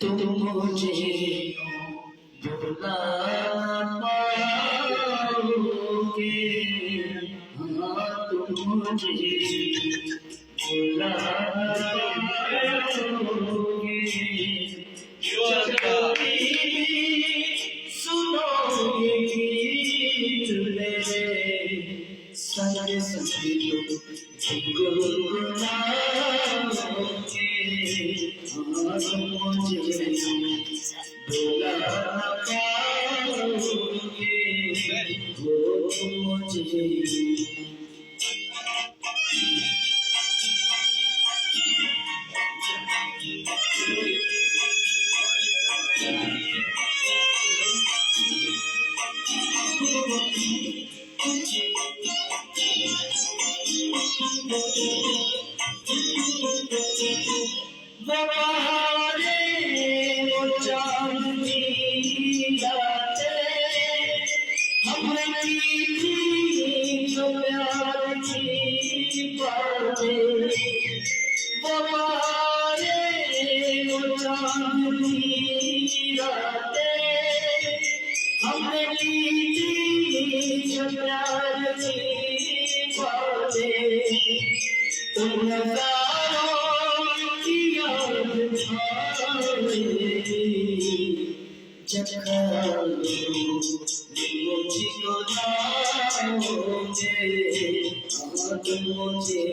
तुम मुझे भुला पाओगे, हाँ तुम मुझे भुला पाओगे। जब कभी सुनोगे गीत मेरे, संग संग गुनगुनाओगे, हाँ तुम मुझे भुला पाओगे, वो तुम मुझे। बहारे वो चांदनी रातें हमने की जो प्यार की बातें। बहारे वो चांदनी रातें हमने की जो प्यार की बातें। तुम नज़ारों की याद आए, जब मुझको लाओगे, हाँ तुम मुझे